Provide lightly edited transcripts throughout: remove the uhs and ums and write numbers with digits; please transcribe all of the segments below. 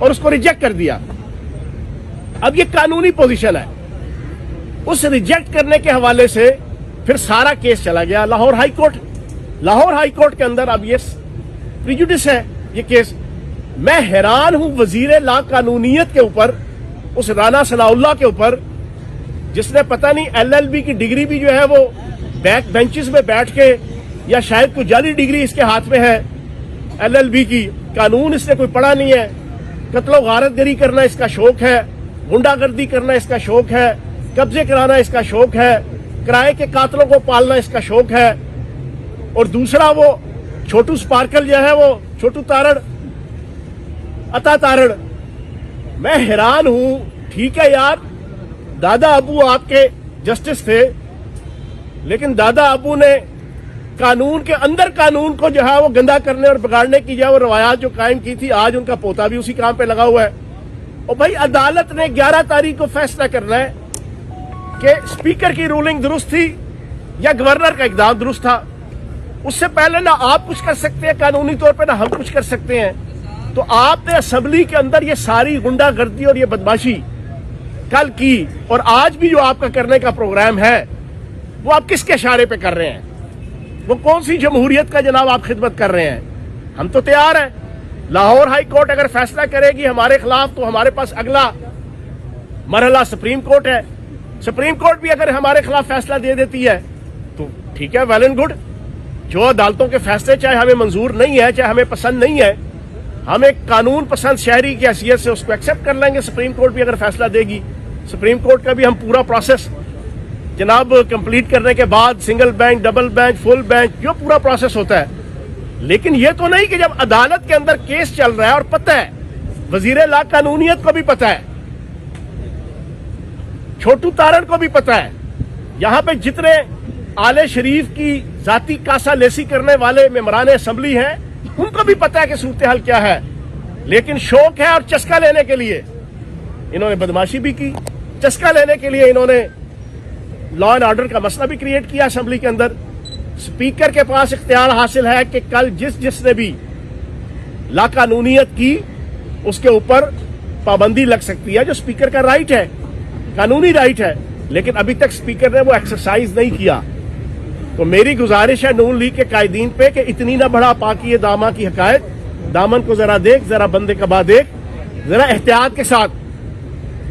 اور اس کو ریجیکٹ کر دیا. اب یہ قانونی پوزیشن ہے. اس ریجیکٹ کرنے کے حوالے سے پھر سارا کیس چلا گیا Lahore high court. Lahore high court کے اندر اب یہ پریجوڈس ہے یہ کیس. میں حیران ہوں وزیر لا قانونیت کے اوپر, اس رانا ثناء اللہ کے اوپر, جس نے پتہ نہیں LLB کی ڈگری بھی جو ہے وہ بیک بینچز میں بیٹھ کے, یا شاید کوئی جعلی ڈگری اس کے ہاتھ میں ہے LLB کی, قانون اس نے کوئی پڑھا نہیں ہے, قتل و غارت گری کرنا اس کا شوق ہے, غنڈہ گردی کرنا اس کا شوق ہے, قبضے کرانا اس کا شوق ہے, کرائے کے قاتلوں کو پالنا اس کا شوق ہے. اور دوسرا وہ چھوٹو سپارکل جو ہے, وہ چھوٹو تارڑ, عطا تارڑ. میں حیران ہوں. ٹھیک ہے یار, دادا ابو آپ کے جسٹس تھے, لیکن دادا ابو نے قانون کے اندر قانون کو جو ہے وہ گندا کرنے اور بگاڑنے کی جو ہے وہ روایات جو قائم کی تھی, آج ان کا پوتا بھی اسی کام پہ لگا ہوا ہے. اور بھائی عدالت نے 11 تاریخ کو فیصلہ کرنا ہے کہ اسپیکر کی رولنگ درست تھی یا گورنر کا اقدام درست تھا. اس سے پہلے نہ آپ کچھ کر سکتے ہیں قانونی طور پہ, نہ ہم کچھ کر سکتے ہیں. تو آپ نے اسمبلی کے اندر یہ ساری غنڈہ گردی اور یہ بدماشی کل کی, اور آج بھی جو آپ کا کرنے کا پروگرام ہے وہ آپ کس کے اشارے پہ کر رہے ہیں؟ وہ کون سی جمہوریت کا جناب آپ خدمت کر رہے ہیں؟ ہم تو تیار ہیں. لاہور ہائی کورٹ اگر فیصلہ کرے گی ہمارے خلاف تو ہمارے پاس اگلا مرحلہ سپریم کورٹ ہے. سپریم کورٹ بھی اگر ہمارے خلاف فیصلہ دے دیتی ہے تو ٹھیک ہے, ویل اینڈ گڈ. جو عدالتوں کے فیصلے چاہے ہمیں منظور نہیں ہے, چاہے ہمیں پسند نہیں ہے, ہم ایک قانون پسند شہری کی حیثیت سے اس کو ایکسپٹ کر لیں گے. سپریم کورٹ بھی اگر فیصلہ دے گی, سپریم کورٹ کا بھی ہم پورا پروسیس جناب کمپلیٹ کرنے کے بعد, single bench, double bench, full bench, جو پورا پروسیس ہوتا ہے. لیکن یہ تو نہیں کہ جب عدالت کے اندر کیس چل رہا ہے اور پتہ ہے, وزیر لا قانونیت کو بھی پتہ ہے, چھوٹو تارڑ کو بھی پتہ ہے, یہاں پہ جتنے آل شریف کی ذاتی کاسا لیسی کرنے والے ممبران اسمبلی ہیں ان کو بھی پتہ ہے کہ صورتحال کیا ہے. لیکن شوق ہے اور چسکا لینے کے لیے انہوں نے بدماشی بھی کی, چسکا لینے کے لیے انہوں نے لا اینڈ آرڈر کا مسئلہ بھی کریٹ کیا اسمبلی کے اندر. اسپیکر کے پاس اختیار حاصل ہے کہ کل جس نے بھی لا قانونیت کی اس کے اوپر پابندی لگ سکتی ہے, جو اسپیکر کا رائٹ ہے, قانونی رائٹ ہے. لیکن ابھی تک اسپیکر نے وہ ایکسرسائز نہیں کیا. تو میری گزارش ہے نون لیگ کے قائدین پہ کہ اتنی نہ بڑھا پاکی داما کی حقائق, دامن کو ذرا دیکھ, ذرا بندے کبا دیکھ, ذرا احتیاط کے ساتھ.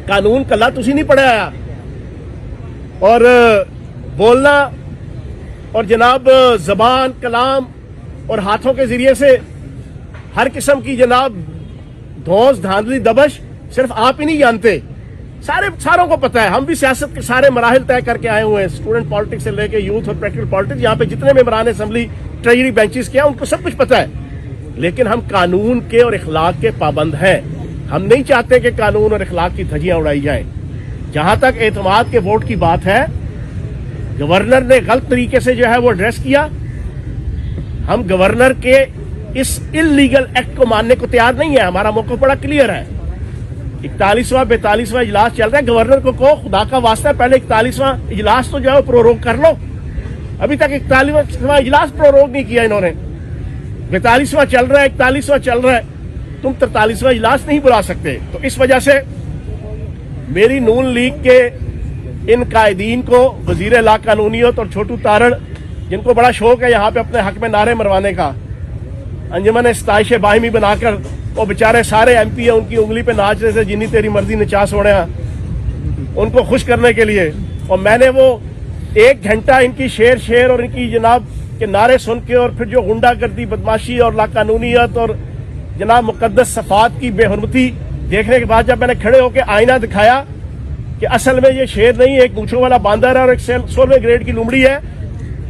قانون کلا تسی نہیں پڑھا آیا, اور بولنا اور جناب زبان, کلام اور ہاتھوں کے ذریعے سے ہر قسم کی جناب دھوس, دھاندلی, دبش صرف آپ ہی نہیں جانتے, ساروں کو پتہ ہے. ہم بھی سیاست کے سارے مراحل طے کر کے آئے ہوئے ہیں, اسٹوڈنٹ پالیٹکس سے لے کے یوتھ اور پریکٹیکل پالیٹکس. یہاں پہ جتنے ممبران اسمبلی ٹریجری بینچز کے ہیں ان کو سب کچھ پتہ ہے. لیکن ہم قانون کے اور اخلاق کے پابند ہیں. ہم نہیں چاہتے کہ قانون اور اخلاق کی دھجیاں اڑائی جائیں. جہاں تک اعتماد کے ووٹ کی بات ہے, گورنر نے غلط طریقے سے جو ہے وہ ایڈریس کیا. ہم گورنر کے اس انلیگل ایکٹ کو ماننے کو تیار نہیں ہے. ہمارا موقف بڑا کلیئر ہے. 41واں 42واں اجلاس چل رہا ہے. گورنر کو کہو خدا کا واسطہ پہلے 41واں اجلاس تو جو ہے وہ پروروگ کر لو. ابھی تک 41واں اجلاس پروروگ نہیں کیا انہوں نے. 42واں چل رہا ہے, 41واں چل رہا ہے, تم 43واں اجلاس نہیں بلا سکتے. تو اس وجہ سے میری نون لیگ کے ان قائدین کو, وزیر لا قانونیت اور چھوٹو تارڑ جن کو بڑا شوق ہے یہاں پہ اپنے حق میں نعرے مروانے کا, انجمن ستائش باہمی بنا کر وہ بیچارے سارے ایم پی ہیں ان کی انگلی پہ ناچ رہے تھے, جنی تیری مرضی نچا سوڑیا, ان کو خوش کرنے کے لیے. اور میں نے وہ 1 گھنٹہ ان کی شیر اور ان کی جناب کے نعرے سن کے, اور پھر جو غنڈہ گردی, بدماشی اور لا قانونیت اور جناب مقدس صفات کی بے حرمتی دیکھنے کے بعد جب میں نے کھڑے ہو کے آئینہ دکھایا کہ اصل میں یہ شیر نہیں, ایک مونچھوں والا باندر ہے اور ایک 16ویں گریڈ کی لومڑی ہے,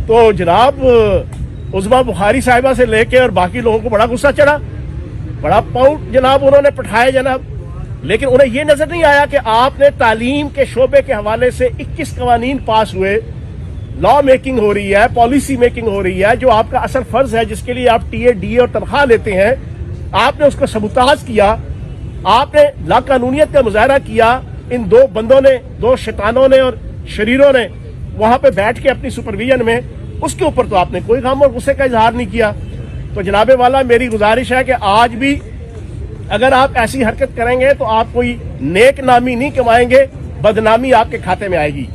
تو جناب عظما بخاری صاحبہ سے لے کے اور باقی لوگوں کو بڑا غصہ چڑھا, بڑا پاؤنڈ جناب انہوں نے پٹھایا جناب. لیکن انہیں یہ نظر نہیں آیا کہ آپ نے تعلیم کے شعبے کے حوالے سے 21 قوانین پاس ہوئے, لا میکنگ ہو رہی ہے, پالیسی میکنگ ہو رہی ہے, جو آپ کا اصل فرض ہے, جس کے لیے آپ ٹی اے ڈی اور تنخواہ لیتے ہیں. آپ نے اس کو سبوتاژ کیا, آپ نے لا قانونیت کا مظاہرہ کیا. ان 2 بندوں نے, 2 شیطانوں نے اور شریروں نے وہاں پہ بیٹھ کے اپنی سپرویژن میں, اس کے اوپر تو آپ نے کوئی غم اور غصے کا اظہار نہیں کیا. تو جناب والا میری گزارش ہے کہ آج بھی اگر آپ ایسی حرکت کریں گے تو آپ کوئی نیک نامی نہیں کمائیں گے, بدنامی آپ کے کھاتے میں آئے گی.